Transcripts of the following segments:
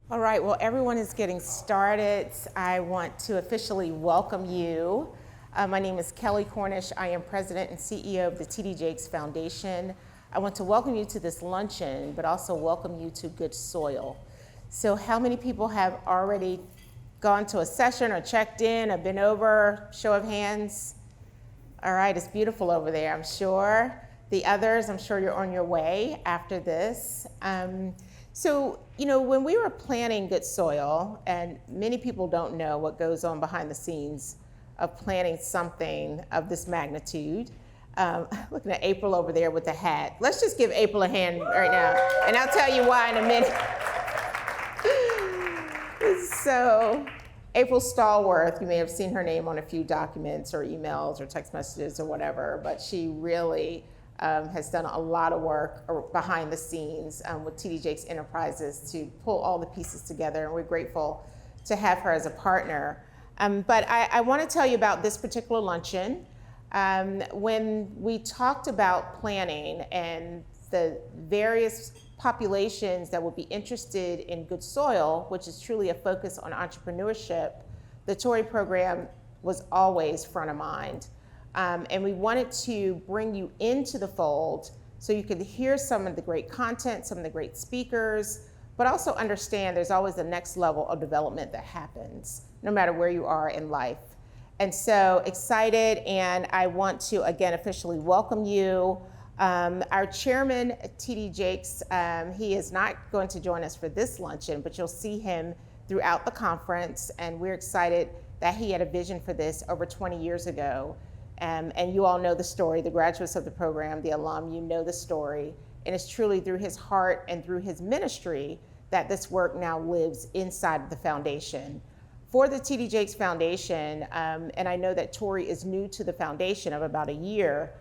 All right, well, everyone is getting started. I want to officially welcome you. My name is Kelley Cornish. I am President and CEO of the TD Jakes Foundation. I want to welcome you to this luncheon, but also welcome you to Good Soil. So how many people have already gone to a session or checked in or been over? Show of hands. All right, it's beautiful over there, I'm sure. The others, I'm sure you're on your way after this. So, when we were planning Good Soil, and many people don't know what goes on behind the scenes of planning something of this magnitude. Looking at April over there with the hat. Let's just give April a hand right now, and I'll tell you why in a minute. So, April Stallworth, you may have seen her name on a few documents or emails or text messages or whatever, but she really has done a lot of work behind the scenes with TD Jakes Enterprises to pull all the pieces together, and we're grateful to have her as a partner. But I want to tell you about this particular luncheon. When we talked about planning and the various populations that would be interested in Good Soil, which is truly a focus on entrepreneurship, the TORI program was always front of mind. And we wanted to bring you into the fold so you could hear some of the great content, some of the great speakers, but also understand there's always the next level of development that happens, no matter where you are in life. And so excited, and I want to again officially welcome you. Our chairman, TD Jakes, he is not going to join us for this luncheon, but you'll see him throughout the conference, and we're excited that he had a vision for this over 20 years ago. And you all know the story, the graduates of the program, the alum, you know the story. And it's truly through his heart and through his ministry that this work now lives inside of the foundation. For the TD Jakes Foundation, and I know that TORI is new to the foundation of about a year,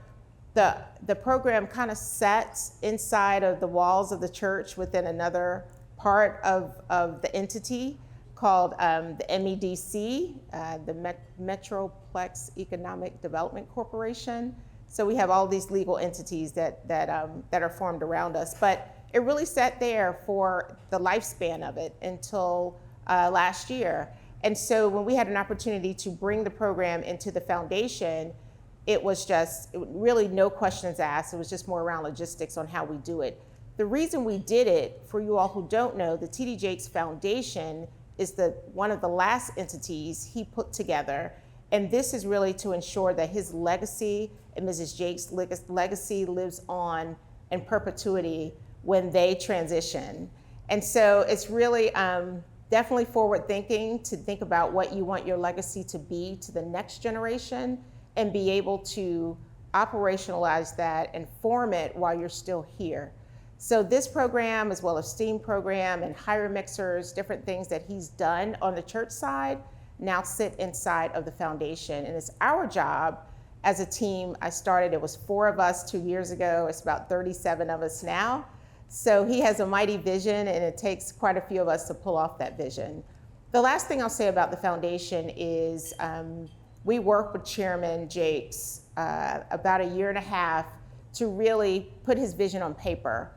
the program kind of sets inside of the walls of the church within another part of the entity called the MEDC, the Metroplex Economic Development Corporation. So we have all these legal entities that are formed around us, but it really sat there for the lifespan of it until last year. And so when we had an opportunity to bring the program into the foundation, it was really no questions asked. It was just more around logistics on how we do it. The reason we did it, for you all who don't know, the TD Jakes Foundation is one of the last entities he put together. And this is really to ensure that his legacy and Mrs. Jakes' legacy lives on in perpetuity when they transition. And so it's really definitely forward thinking to think about what you want your legacy to be to the next generation and be able to operationalize that and form it while you're still here. So this program, as well as STEAM program and hire mixers, different things that he's done on the church side, now sit inside of the foundation. And it's our job as a team. It was 4 of us 2 years ago. It's about 37 of us now. So he has a mighty vision, and it takes quite a few of us to pull off that vision. The last thing I'll say about the foundation is we worked with Chairman Jakes about a year and a half to really put his vision on paper.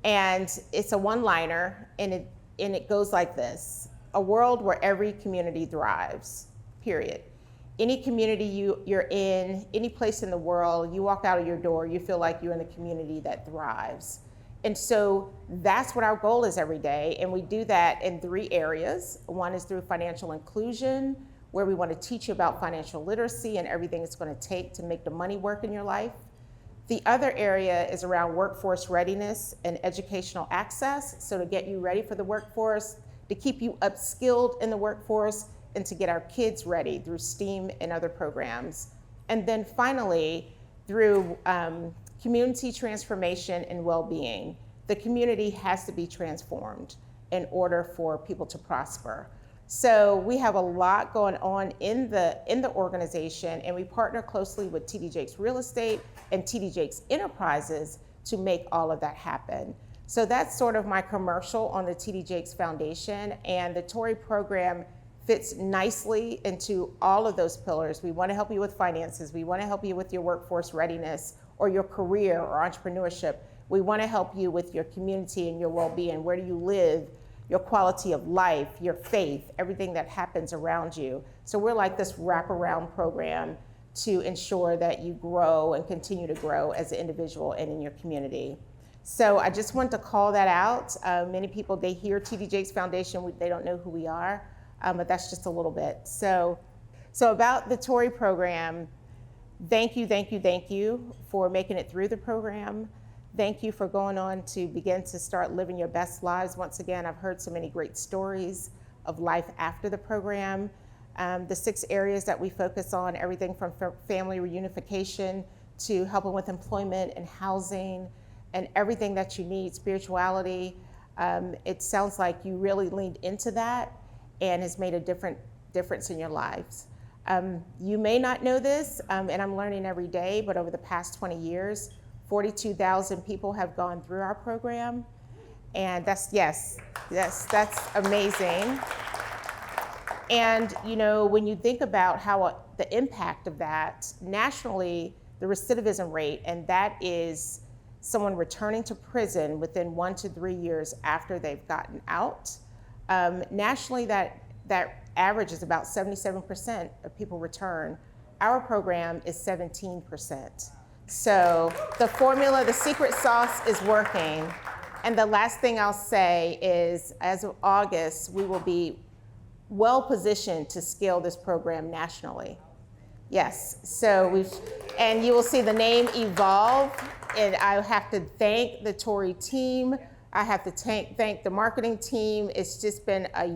And it's a one-liner, and it goes like this: a world where every community thrives, period. Any community you're in, any place in the world, you walk out of your door, you feel like you're in a community that thrives. And so that's what our goal is every day, and we do that in 3 areas. One is through financial inclusion, where we want to teach you about financial literacy and everything it's going to take to make the money work in your life. The other area is around workforce readiness and educational access, so to get you ready for the workforce, to keep you upskilled in the workforce, and to get our kids ready through STEAM and other programs. And then finally, through community transformation and well-being. The community has to be transformed in order for people to prosper. So we have a lot going on in the organization, and we partner closely with TD Jakes Real Estate and TD Jakes Enterprises to make all of that happen. So that's sort of my commercial on the TD Jakes Foundation, and the TORI program fits nicely into all of those pillars. We want to help you with finances. We want to help you with your workforce readiness or your career or entrepreneurship. We want to help you with your community and your well-being. Where do you live? your quality of life, your faith, everything that happens around you. So we're like this wraparound program to ensure that you grow and continue to grow as an individual and in your community. So I just want to call that out. Many people, they hear TD Jakes Foundation, they don't know who we are, but that's just a little bit. So about the TORI program, thank you for making it through the program. Thank you for going on to begin to start living your best lives. Once again, I've heard so many great stories of life after the program. The 6 areas that we focus on, everything from family reunification to helping with employment and housing and everything that you need, spirituality. It sounds like you really leaned into that and has made a difference in your lives. You may not know this, and I'm learning every day, but over the past 20 years, 42,000 people have gone through our program. And that's amazing. And you know, when you think about how the impact of that nationally, the recidivism rate, and that is someone returning to prison within 1 to 3 years after they've gotten out. Nationally, that average is about 77% of people return. Our program is 17%. So the formula, the secret sauce is working. And the last thing I'll say is, as of August, we will be well positioned to scale this program nationally. Yes, so and you will see the name evolve, and I have to thank the TORI team. I have to thank the marketing team. It's just been a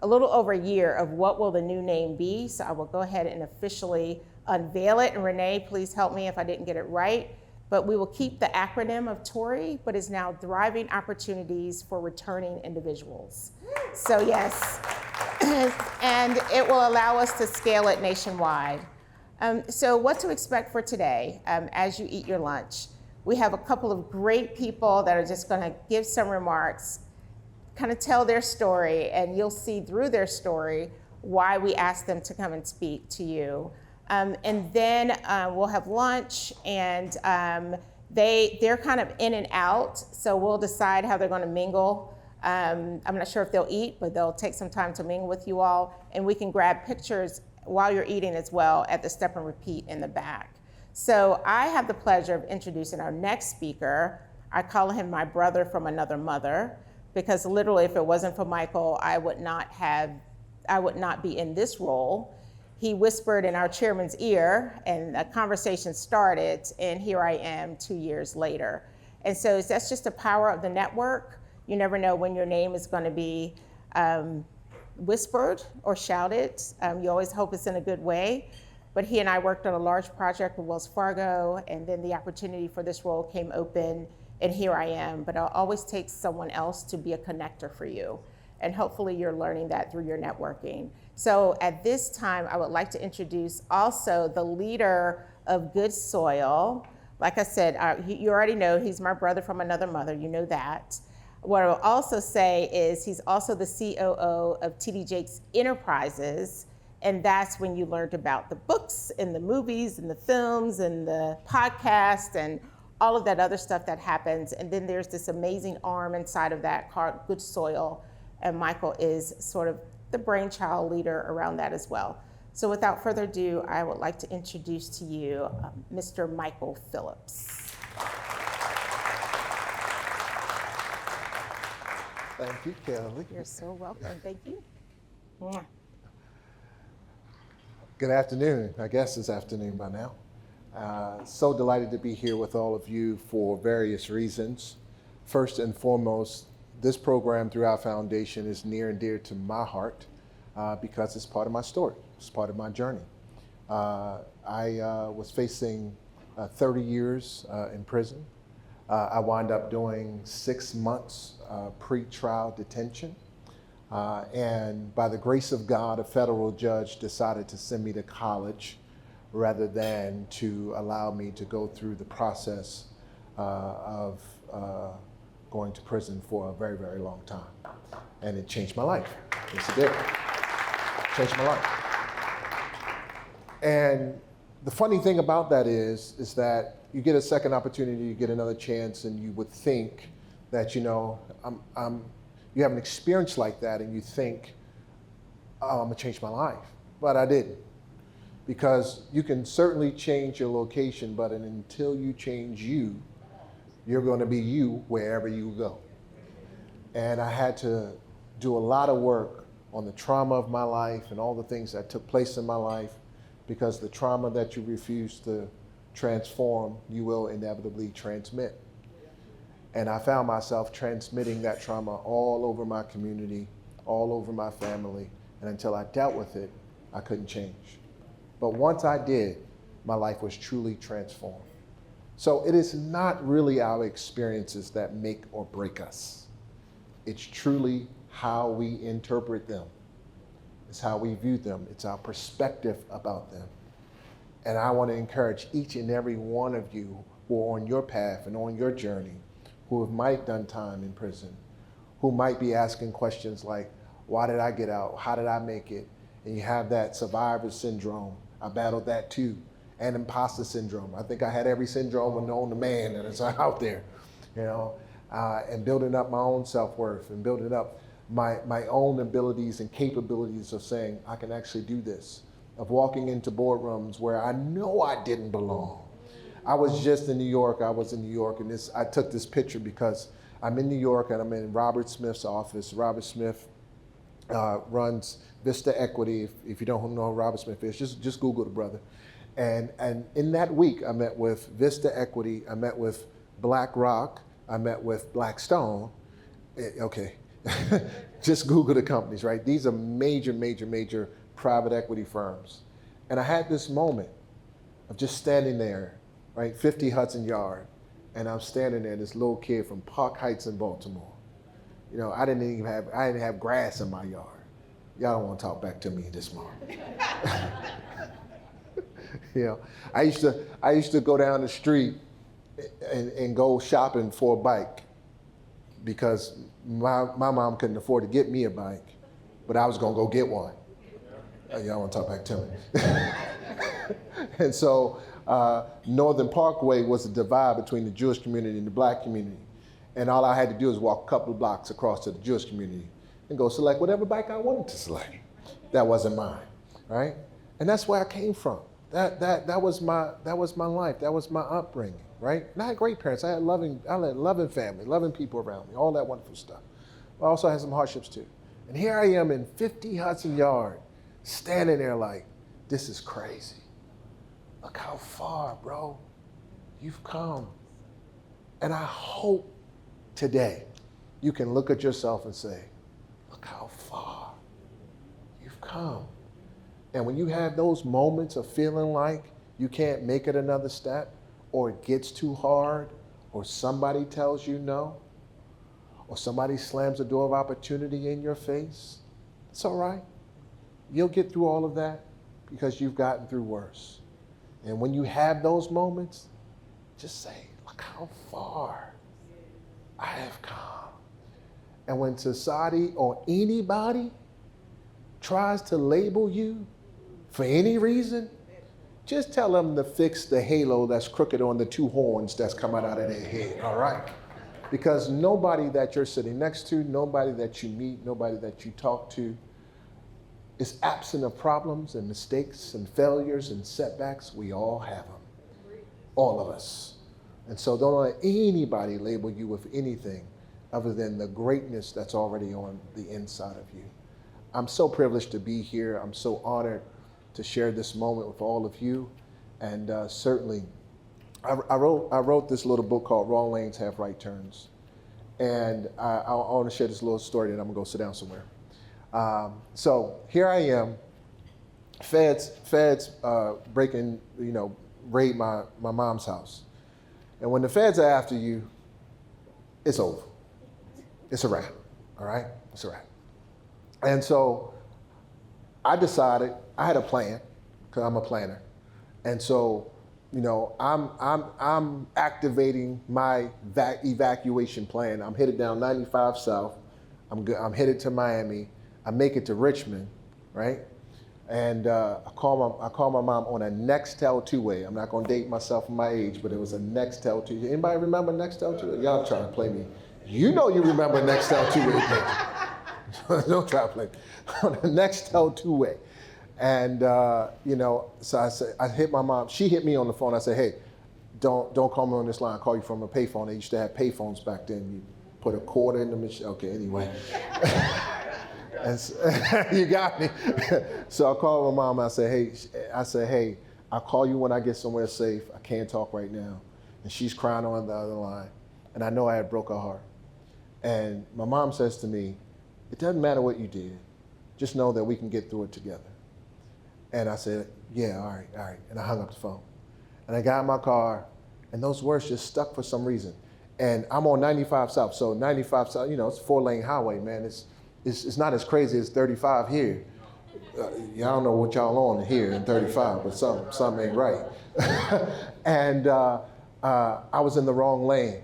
little over a year of what will the new name be. So I will go ahead and officially unveil it. And Renee, please help me if I didn't get it right. But we will keep the acronym of TORI, but is now Thriving Opportunities for Returning Individuals. So yes, and it will allow us to scale it nationwide. So what to expect for today as you eat your lunch. We have a couple of great people that are just gonna give some remarks, kind of tell their story, and you'll see through their story why we asked them to come and speak to you. And then we'll have lunch, and they're kind of in and out, so we'll decide how they're gonna mingle. I'm not sure if they'll eat, but they'll take some time to mingle with you all, and we can grab pictures while you're eating as well at the Step and Repeat in the back. So I have the pleasure of introducing our next speaker. I call him my brother from another mother, because literally if it wasn't for Michael, I would not be in this role. He whispered in our chairman's ear, and a conversation started, and here I am 2 years later. And so that's just the power of the network. You never know when your name is going to be whispered or shouted. You always hope it's in a good way. But he and I worked on a large project with Wells Fargo, and then the opportunity for this role came open, and here I am. But I'll always take someone else to be a connector for you. And hopefully you're learning that through your networking. So at this time, I would like to introduce also the leader of Good Soil. Like I said, you already know he's my brother from another mother, you know that. What I'll also say is he's also the COO of TD Jakes Enterprises, and that's when you learned about the books and the movies and the films and the podcast and all of that other stuff that happens. And then there's this amazing arm inside of that called Good Soil, and Michael is sort of the brainchild leader around that as well. So without further ado, I would like to introduce to you Mr. Michael Phillips. Thank you, Kelley. You're so welcome. Thank you. Mwah. Good afternoon. I guess it's afternoon by now. So delighted to be here with all of you for various reasons. First and foremost, this program through our foundation is near and dear to my heart because it's part of my story. It's part of my journey. I was facing 30 years in prison. I wound up doing 6 months pre-trial detention. And by the grace of God, a federal judge decided to send me to college rather than to allow me to go through the process of going to prison for a very, very long time. And it changed my life. Yes, it did. Changed my life. And the funny thing about that is that you get a second opportunity, you get another chance, and you would think that, You have an experience like that and you think, oh, I'm gonna change my life. But I didn't. Because you can certainly change your location, but until you change you, you're gonna be you wherever you go. And I had to do a lot of work on the trauma of my life and all the things that took place in my life, because the trauma that you refuse to transform, you will inevitably transmit. And I found myself transmitting that trauma all over my community, all over my family, and until I dealt with it, I couldn't change. But once I did, my life was truly transformed. So it is not really our experiences that make or break us. It's truly how we interpret them. It's how we view them. It's our perspective about them. And I want to encourage each and every one of you who are on your path and on your journey, who might have done time in prison, who might be asking questions like, why did I get out? How did I make it? And you have that survivor syndrome. I battled that too. And imposter syndrome. I think I had every syndrome known to man that is out there, you know, and building up my own self-worth and building up my own abilities and capabilities of saying, I can actually do this, of walking into boardrooms where I know I didn't belong. I was just in New York. I was in New York, and I took this picture because I'm in New York and I'm in Robert Smith's office. Robert Smith runs Vista Equity. If you don't know who Robert Smith is, just Google the brother. And in that week, I met with Vista Equity. I met with BlackRock. I met with Blackstone. Okay, just Google the companies, right? These are major, major, major private equity firms. And I had this moment of just standing there, right, 50 Hudson Yard, and I'm standing there, this little kid from Park Heights in Baltimore. You know, I didn't have grass in my yard. Y'all don't want to talk back to me this morning. You know, I used to go down the street and go shopping for a bike because my mom couldn't afford to get me a bike, but I was gonna go get one. Y'all want to talk back to me. And so Northern Parkway was a divide between the Jewish community and the black community. And all I had to do was walk a couple of blocks across to the Jewish community and go select whatever bike I wanted to select. That wasn't mine, right? And that's where I came from. That was my life. That was my upbringing, right? And I had great parents. I had loving family, loving people around me, all that wonderful stuff. But I also had some hardships too. And here I am in 50 Hudson Yard, standing there like, this is crazy. Look how far, bro, you've come. And I hope today you can look at yourself and say, look how far you've come. And when you have those moments of feeling like you can't make it another step, or it gets too hard, or somebody tells you no, or somebody slams the door of opportunity in your face, it's all right. You'll get through all of that because you've gotten through worse. And when you have those moments, just say, look how far I have come. And when society or anybody tries to label you for any reason, just tell them to fix the halo that's crooked on the two horns that's coming out of their head, all right? Because nobody that you're sitting next to, nobody that you meet, nobody that you talk to is absent of problems and mistakes and failures and setbacks. We all have them, all of us. And so don't let anybody label you with anything other than the greatness that's already on the inside of you. I'm so privileged to be here. I'm so honored to share this moment with all of you. And certainly, I wrote this little book called Wrong Lanes Have Right Turns. And I want to share this little story, and I'm gonna go sit down somewhere. So here I am, feds breaking, raid my mom's house. And when the feds are after you, it's over. It's a wrap, all right? It's a wrap. And so I decided, I had a plan, because I'm a planner. And so, I'm activating my evacuation plan. I'm headed down 95 South. I'm headed to Miami. I make it to Richmond, right? And I call my mom on a Nextel two-way. I'm not gonna date myself from my age, but it was a Nextel two-way. Anybody remember Nextel two-way? Y'all trying to play me You know you remember Nextel two-way page. Don't try to play. On the Nextel two-way. And, so I said, I hit my mom. She hit me on the phone. I said, hey, don't call me on this line. I'll call you from a payphone. They used to have payphones back then. You put a quarter in the machine. Okay, anyway. And you got me. So I called my mom. I said, hey, I'll call you when I get somewhere safe. I can't talk right now. And she's crying on the other line. And I know I had broke her heart. And my mom says to me, it doesn't matter what you did. Just know that we can get through it together. And I said, yeah, all right. And I hung up the phone. And I got in my car, and those words just stuck for some reason. And I'm on 95 South, so 95 South, it's a 4-lane highway, man. It's not as crazy as 35 here. Y'all don't know what y'all on here in 35, but something ain't right. And I was in the wrong lane.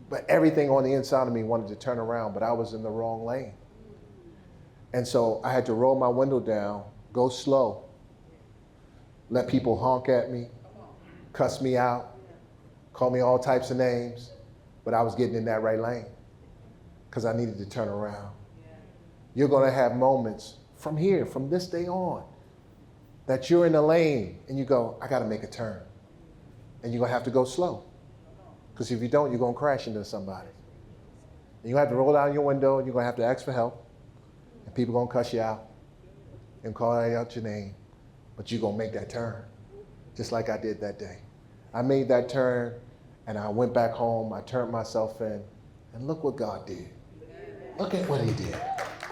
But everything on the inside of me wanted to turn around, but I was in the wrong lane. And so I had to roll my window down, go slow, let people honk at me, cuss me out, call me all types of names, but I was getting in that right lane because I needed to turn around. You're gonna have moments from here, from this day on, that you're in the lane and you go, I gotta make a turn. And you're gonna have to go slow. Because if you don't, you're gonna crash into somebody. And you have to roll down your window and you're gonna have to ask for help. And people gonna cuss you out and call out your name. But you're gonna make that turn, just like I did that day. I made that turn and I went back home, I turned myself in, and look what God did. Look at what he did.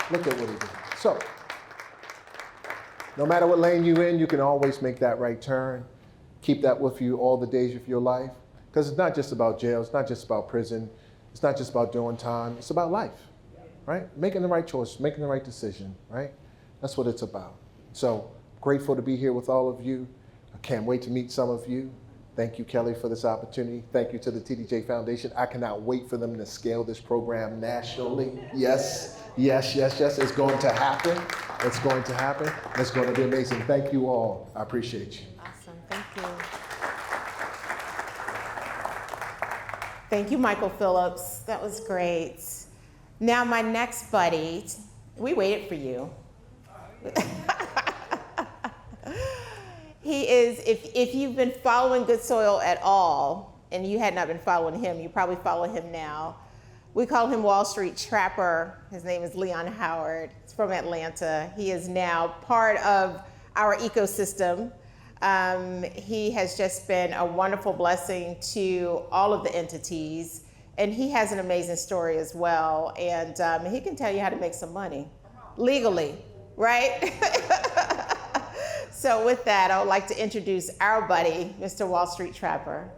Look at what he did. So, no matter what lane you're in, you can always make that right turn. Keep that with you all the days of your life. Because it's not just about jail, it's not just about prison, it's not just about doing time, it's about life, right? Making the right choice, making the right decision, right? That's what it's about. So, grateful to be here with all of you. I can't wait to meet some of you. Thank you, Kelley, for this opportunity. Thank you to the TDJ Foundation. I cannot wait for them to scale this program nationally. Yes. It's going to happen. It's going to happen. It's going to be amazing. Thank you all. I appreciate you. Awesome, thank you. Thank you, Michael Phillips. That was great. Now my next buddy, we waited for you. He is, if you've been following Good Soil at all, and you had not been following him, you probably follow him now. We call him Wallstreet Trapper. His name is Leon Howard. He's from Atlanta. He is now part of our ecosystem. He has just been a wonderful blessing to all of the entities. And he has an amazing story as well. And he can tell you how to make some money legally, right? So with that, I would like to introduce our buddy, Mr. Wallstreet Trapper.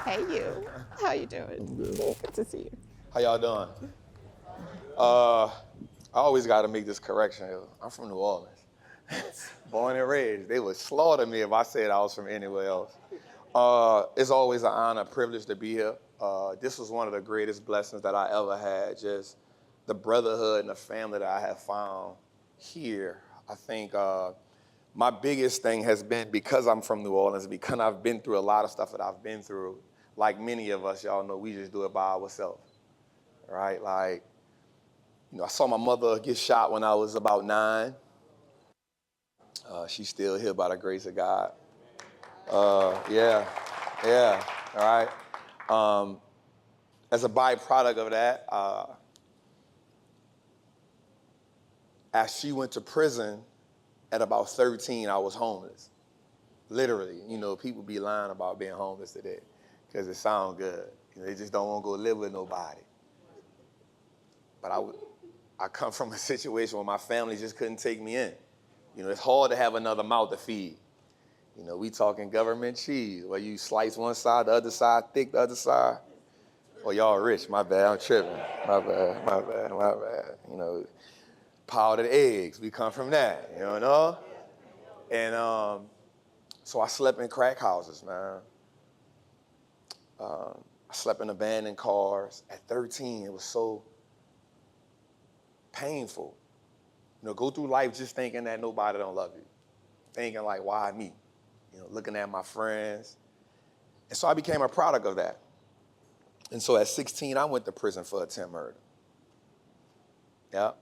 Hey, you. How you doing? Good to see you. How y'all doing? I always got to make this correction. I'm from New Orleans. Born and raised. They would slaughter me if I said I was from anywhere else. It's always an honor, a privilege to be here. This was one of the greatest blessings that I ever had, just the brotherhood and the family that I have found here. I think my biggest thing has been, because I'm from New Orleans, because I've been through a lot of stuff that I've been through, like many of us, y'all know, we just do it by ourselves, right? Like, I saw my mother get shot when I was about 9. She's still here by the grace of God. All right. As a byproduct of that, as she went to prison at about 13, I was homeless. Literally, people be lying about being homeless today because it sounds good. They just don't want to go live with nobody. But I come from a situation where my family just couldn't take me in. It's hard to have another mouth to feed. We talking government cheese, where you slice one side, the other side thick, the other side. Oh, y'all rich, my bad, I'm tripping. My bad. Powdered eggs, we come from that, And so I slept in crack houses, man. I slept in abandoned cars. At 13, it was so painful. Go through life just thinking that nobody don't love you. Thinking like, why me? Looking at my friends. And so I became a product of that. And so at 16, I went to prison for attempted murder. Yeah.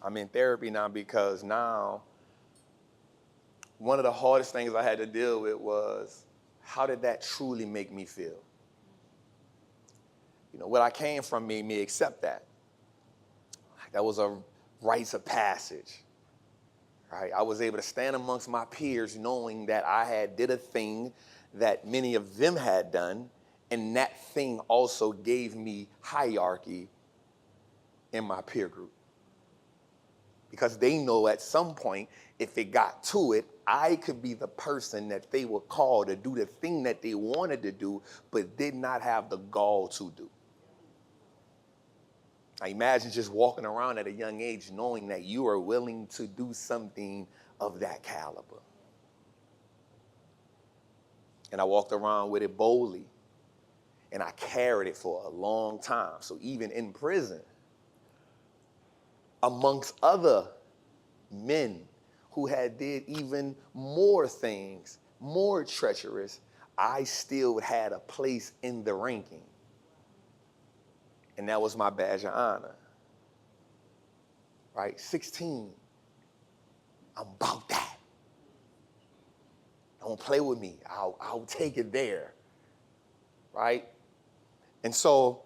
I'm in therapy now because now one of the hardest things I had to deal with was, how did that truly make me feel? You know, what I came from made me accept that. That was a rites of passage, right? I was able to stand amongst my peers knowing that I had did a thing that many of them had done, and that thing also gave me hierarchy in my peer group. Because they know at some point, if it got to it, I could be the person that they would call to do the thing that they wanted to do, but did not have the gall to do. I imagine just walking around at a young age knowing that you are willing to do something of that caliber. And I walked around with it boldly, and I carried it for a long time. So even in prison, amongst other men who had did even more things, more treacherous, I still had a place in the ranking. And that was my badge of honor. Right? 16. I'm about that. Don't play with me. I'll take it there. Right? And so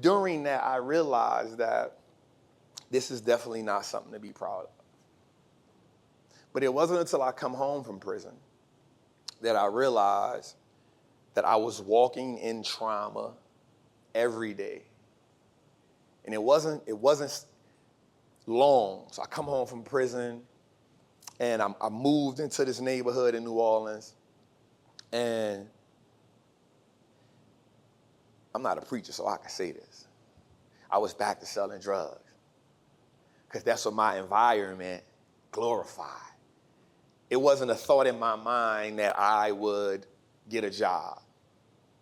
during that, I realized that this is definitely not something to be proud of. But it wasn't until I come home from prison that I realized that I was walking in trauma every day. And it wasn't long. So I come home from prison, and I moved into this neighborhood in New Orleans, and I'm not a preacher, so I can say this. I was back to selling drugs because that's what my environment glorified. It wasn't a thought in my mind that I would get a job,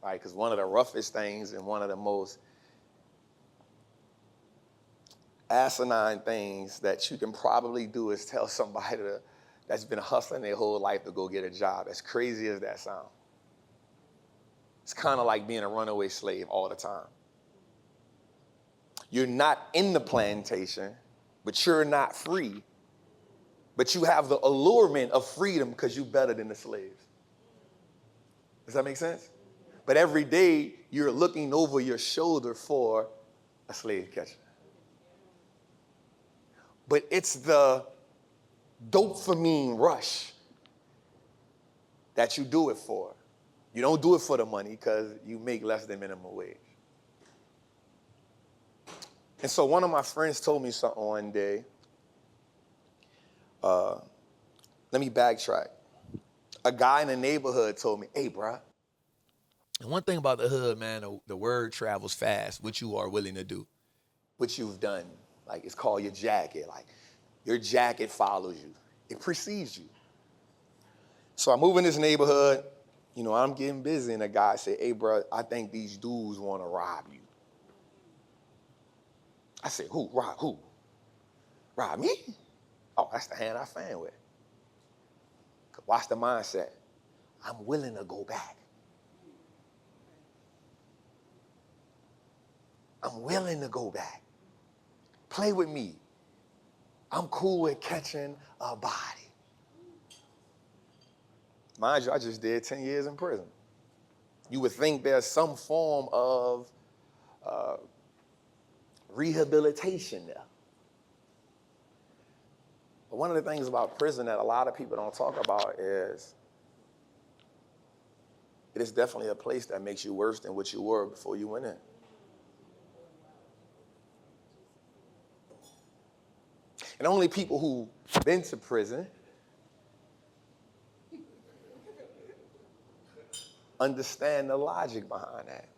right? Because one of the roughest things and one of the most asinine things that you can probably do is tell somebody that's been hustling their whole life to go get a job, as crazy as that sounds. It's kind of like being a runaway slave all the time. You're not in the plantation, but you're not free. But you have the allurement of freedom because you're better than the slaves. Does that make sense? But every day you're looking over your shoulder for a slave catcher. But it's the dopamine rush that you do it for. You don't do it for the money because you make less than minimum wage. And so one of my friends told me something one day. Let me backtrack. A guy in the neighborhood told me, hey, bro. And one thing about the hood, man, the word travels fast, what you are willing to do, what you've done. Like, it's called your jacket. Like, your jacket follows you. It precedes you. So I move in this neighborhood. You know, I'm getting busy, and a guy said, hey, bro, I think these dudes want to rob you. I said, who? Rob who? Rob me? Oh, that's the hand I fan with. Watch the mindset. I'm willing to go back. I'm willing to go back. Play with me. I'm cool with catching a body. Mind you, I just did 10 years in prison. You would think there's some form of rehabilitation there. But one of the things about prison that a lot of people don't talk about is it is definitely a place that makes you worse than what you were before you went in. And only people who've been to prison understand the logic behind that.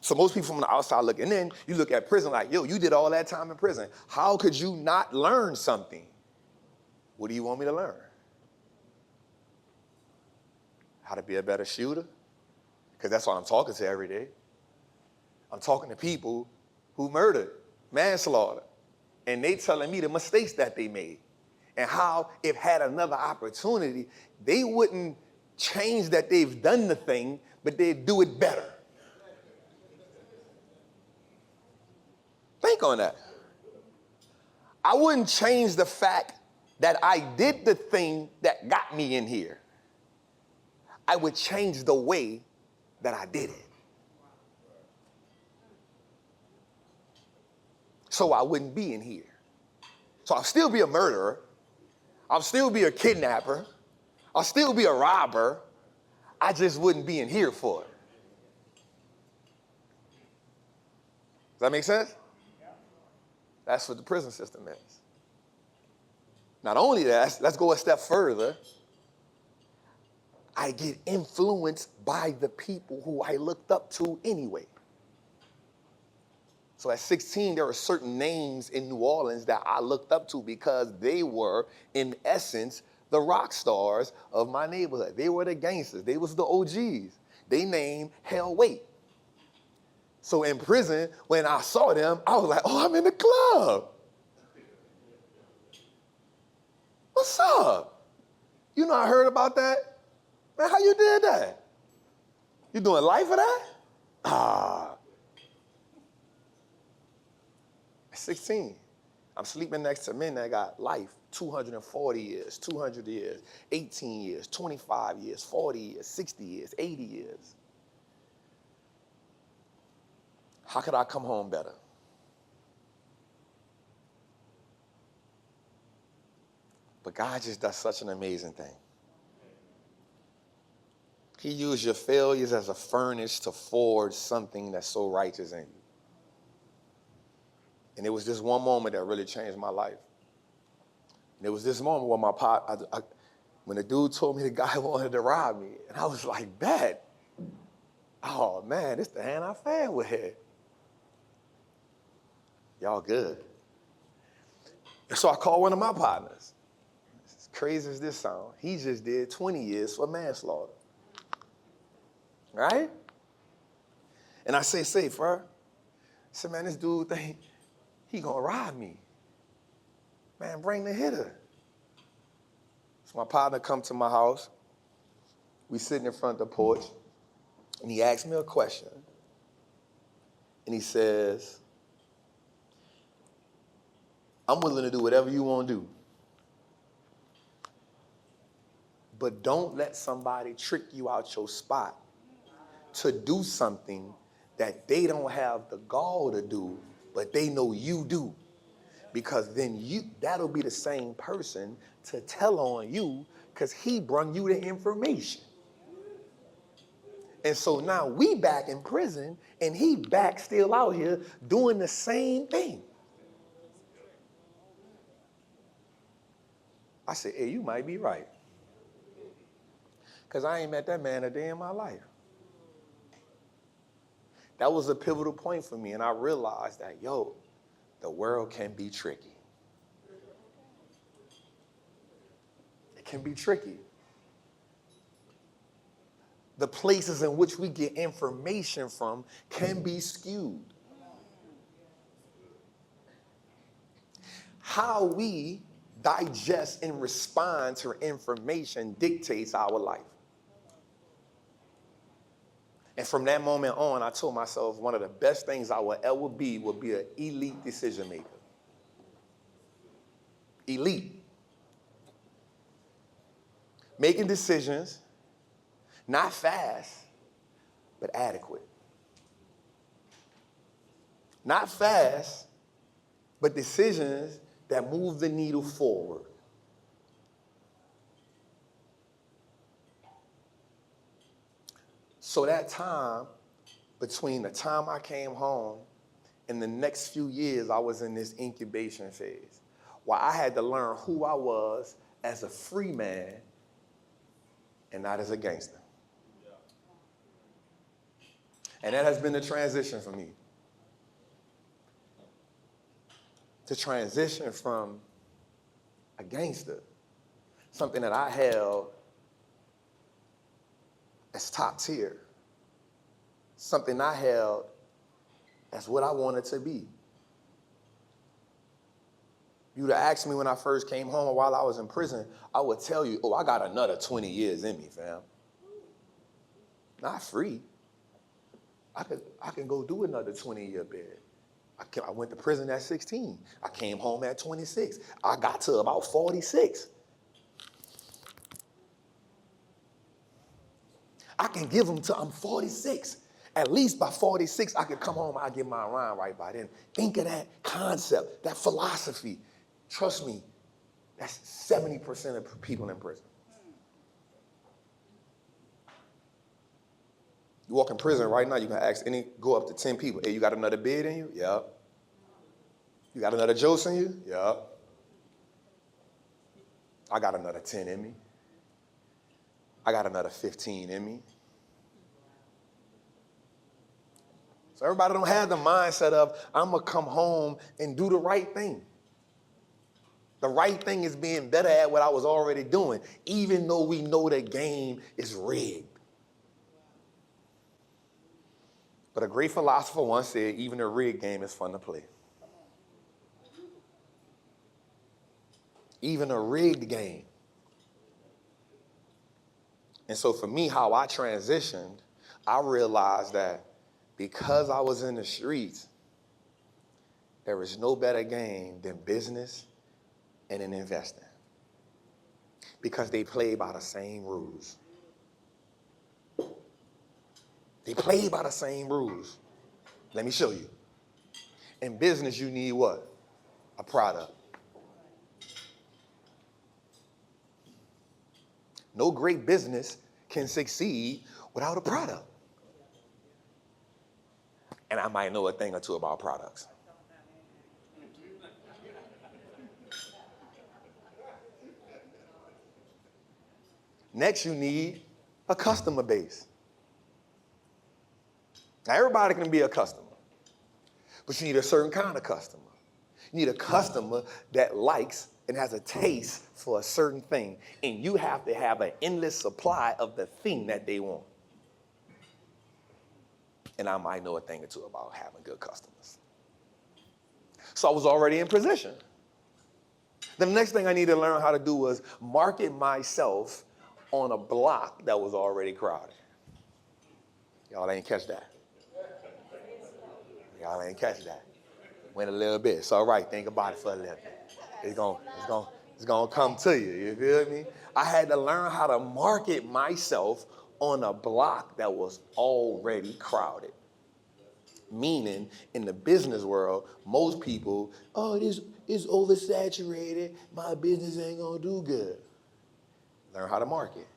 So most people from the outside look, and then you look at prison like, yo, you did all that time in prison. How could you not learn something? What do you want me to learn? How to be a better shooter? Because that's what I'm talking to every day. I'm talking to people who murdered, manslaughter, and they telling me the mistakes that they made. and how if had another opportunity, they wouldn't change that they've done the thing, but they'd do it better. Think on that. I wouldn't change the fact that I did the thing that got me in here. I would change the way that I did it. So I wouldn't be in here. So I'll still be a murderer. I'll still be a kidnapper. I'll still be a robber. I just wouldn't be in here for it. Does that make sense? That's what the prison system is. Not only that, let's go a step further. I get influenced by the people who I looked up to anyway. So at 16, there were certain names in New Orleans that I looked up to because they were, in essence, the rock stars of my neighborhood. They were the gangsters. They was the OGs. They named Hell Wait. So in prison, when I saw them, I was like, oh, I'm in the club. What's up? You know I heard about that? Man, how you did that? You doing life for that? At 16, I'm sleeping next to men that got life, 240 years, 200 years, 18 years, 25 years, 40 years, 60 years, 80 years. How could I come home better? But God just does such an amazing thing. He used your failures as a furnace to forge something that's so righteous in you. And it was this one moment that really changed my life. And it was this moment where when the dude told me the guy wanted to rob me, and I was like, bet. Oh man, this the hand I fan with. Y'all good. And so I called one of my partners. As crazy as this sounds, he just did 20 years for manslaughter. Right? And I say, safe, bro. I said, man, this dude think he gonna rob me. Man, bring the hitter. So my partner come to my house. We sitting in front of the porch, and he asked me a question. And he says, I'm willing to do whatever you want to do. But don't let somebody trick you out your spot to do something that they don't have the gall to do, but they know you do. Because then that'll be the same person to tell on you because he brung you the information. And so now we back in prison and he back still out here doing the same thing. I said, hey, you might be right. Because I ain't met that man a day in my life. That was a pivotal point for me, and I realized that, the world can be tricky. It can be tricky. The places in which we get information from can be skewed. How we digest and respond to information dictates our life. And from that moment on, I told myself one of the best things I will ever be would be an elite decision maker. Elite. Making decisions, not fast, but adequate. Not fast, but decisions that move the needle forward. So that time, between the time I came home and the next few years, I was in this incubation phase where I had to learn who I was as a free man and not as a gangster. And that has been the transition for me. To transition from a gangster, something that I held as top tier, something I held as what I wanted to be. You'd have asked me when I first came home or while I was in prison, I would tell you, oh, I got another 20 years in me, fam. Not free. I can go do another 20-year bid. I went to prison at 16. I came home at 26. I got to about 46. I can give them till I'm 46. At least by 46, I could come home, I'll get my rhyme right by then. Think of that concept, that philosophy. Trust me, that's 70% of people in prison. You walk in prison right now, you can ask go up to 10 people, hey, you got another bid in you? Yep. You got another Jose in you? Yep. I got another 10 in me. I got another 15 in me. So everybody don't have the mindset of, I'm going to come home and do the right thing. The right thing is being better at what I was already doing, even though we know the game is rigged. But a great philosopher once said, even a rigged game is fun to play. Even a rigged game. And so for me, how I transitioned, I realized that because I was in the streets, there is no better game than business and in investing. Because they play by the same rules. They play by the same rules. Let me show you. In business, you need what? A product. No great business can succeed without a product. And I might know a thing or two about products. Next, you need a customer base. Now, everybody can be a customer, but you need a certain kind of customer. You need a customer that likes and has a taste for a certain thing, and you have to have an endless supply of the thing that they want. And I might know a thing or two about having good customers. So I was already in position. The next thing I needed to learn how to do was market myself on a block that was already crowded. Y'all ain't catch that. Y'all ain't catch that. Went a little bit. It's all right. Think about it for a little bit. It's gonna come to you. You feel me? I had to learn how to market myself on a block that was already crowded. Meaning, in the business world, most people, oh, it is oversaturated. My business ain't gonna do good. Learn how to market.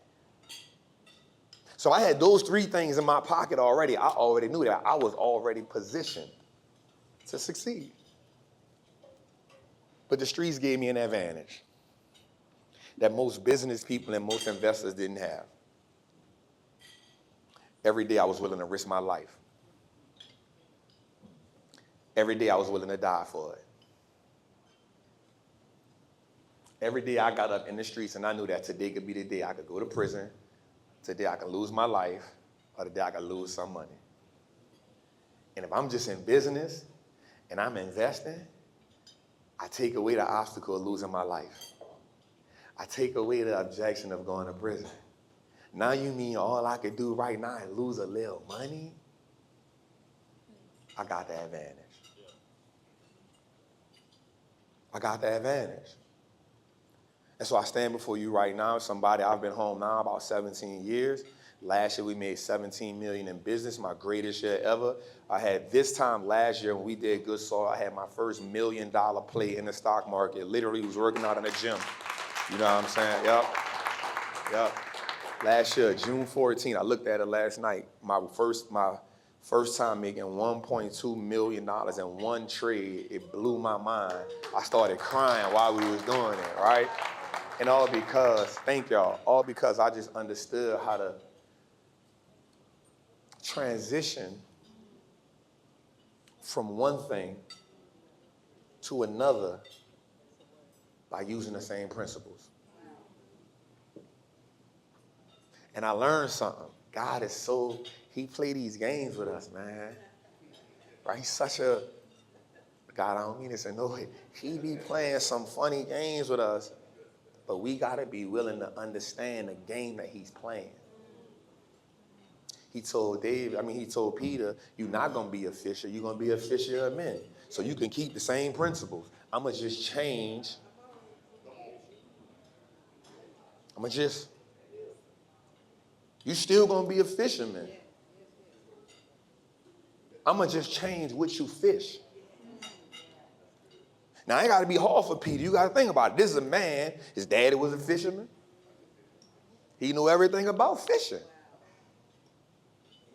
So I had those three things in my pocket already. I already knew that I was already positioned to succeed. But the streets gave me an advantage that most business people and most investors didn't have. Every day I was willing to risk my life. Every day I was willing to die for it. Every day I got up in the streets and I knew that today could be the day I could go to prison, today I could lose my life, or today I could lose some money. And if I'm just in business and I'm investing, I take away the obstacle of losing my life. I take away the objection of going to prison. Now you mean all I could do right now is lose a little money? I got the advantage. I got the advantage. And so I stand before you right now, somebody, I've been home now about 17 years. Last year we made $17 million in business, my greatest year ever. I had this time last year when we did good soil, I had my first $1 million play in the stock market. Literally was working out in a gym. You know what I'm saying? Yep. Last year, June 14, I looked at it last night. My first time making $1.2 million in one trade. It blew my mind. I started crying while we was doing it, right? And all because, thank y'all, all because I just understood how to transition from one thing to another by using the same principles. And I learned something. God is he play these games with us, man. Right? He's such a God, I don't mean this in no way. He be playing some funny games with us, but we got to be willing to understand the game that he's playing. He told Peter, you're not going to be a fisher. You're going to be a fisher of men. So you can keep the same principles. I'm going to just change. You still going to be a fisherman. I'm going to just change what you fish. Now, it got to be hard for Peter. You got to think about it. This is a man, his daddy was a fisherman. He knew everything about fishing.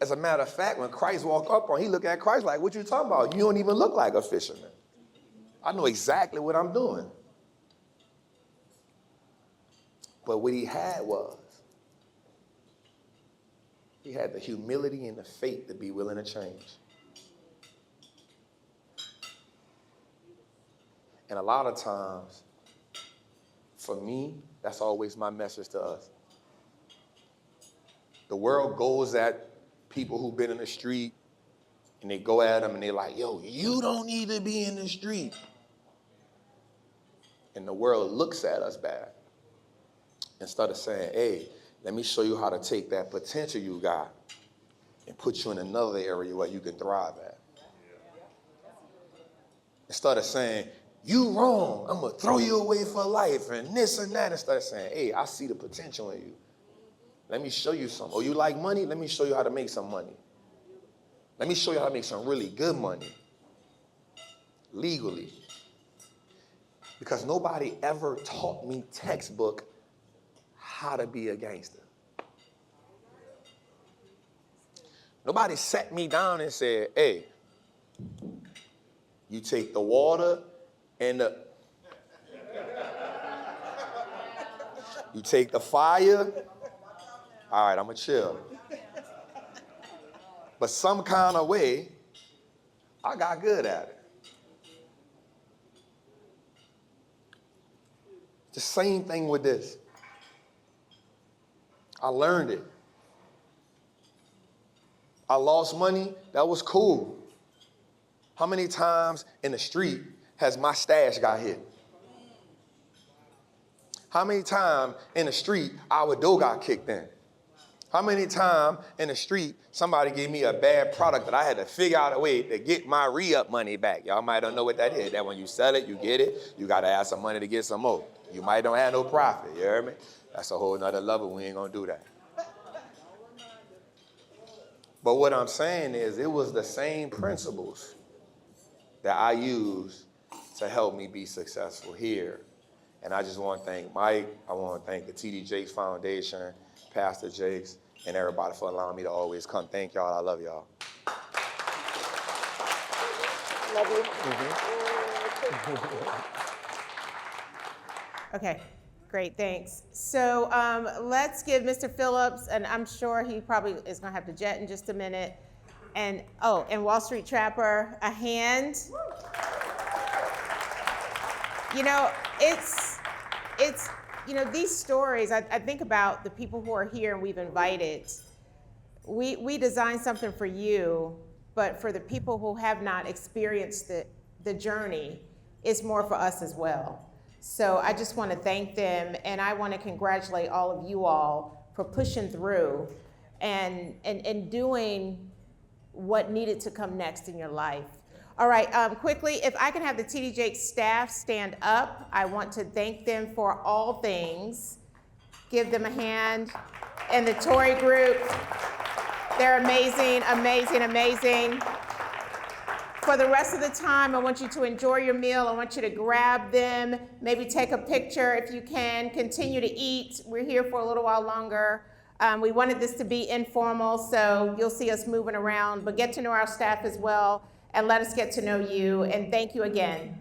As a matter of fact, when Christ walked up on, he looked at Christ like, what you talking about? You don't even look like a fisherman. I know exactly what I'm doing. But what he had the humility and the faith to be willing to change. And a lot of times, for me, that's always my message to us. The world goes at people who've been in the street, and they go at them and they're like, yo, you don't need to be in the street. And the world looks at us bad. Instead of saying, hey, let me show you how to take that potential you got and put you in another area where you can thrive at. Instead of saying, you wrong, I'm going to throw you away for life and this and that. Instead of saying, hey, I see the potential in you. Let me show you something. Oh, you like money? Let me show you how to make some money. Let me show you how to make some really good money. Legally. Because nobody ever taught me textbook how to be a gangster. Nobody sat me down and said, hey, you take the water and you take the fire. All right, I'm going to chill. But some kind of way, I got good at it. The same thing with this. I learned it. I lost money. That was cool. How many times in the street has my stash got hit? How many times in the street our door got kicked in? How many times in the street somebody gave me a bad product that I had to figure out a way to get my re-up money back? Y'all might don't know what that is. That when you sell it, you get it. You got to add some money to get some more. You might don't have no profit. You hear me? That's a whole nother level. We ain't going to do that. But what I'm saying is it was the same principles that I use to help me be successful here. And I just want to thank Mike. I want to thank the T.D. Jakes Foundation, Pastor Jakes, and everybody for allowing me to always come. Thank y'all. I love y'all. Love you. Okay, great, thanks. So let's give Mr. Phillips, and I'm sure he probably is going to have to jet in just a minute, and Wallstreet Trapper a hand. You know, it's these stories, I think about the people who are here and we've invited. We designed something for you, but for the people who have not experienced the journey, it's more for us as well. So I just want to thank them, and I want to congratulate all of you all for pushing through and doing what needed to come next in your life. All right, quickly, if I can have the TD Jakes staff stand up, I want to thank them for all things. Give them a hand. And the TORI group, they're amazing, amazing, amazing. For the rest of the time, I want you to enjoy your meal. I want you to grab them, maybe take a picture if you can, continue to eat. We're here for a little while longer. We wanted this to be informal, so you'll see us moving around, but get to know our staff as well. And let us get to know you, and thank you again.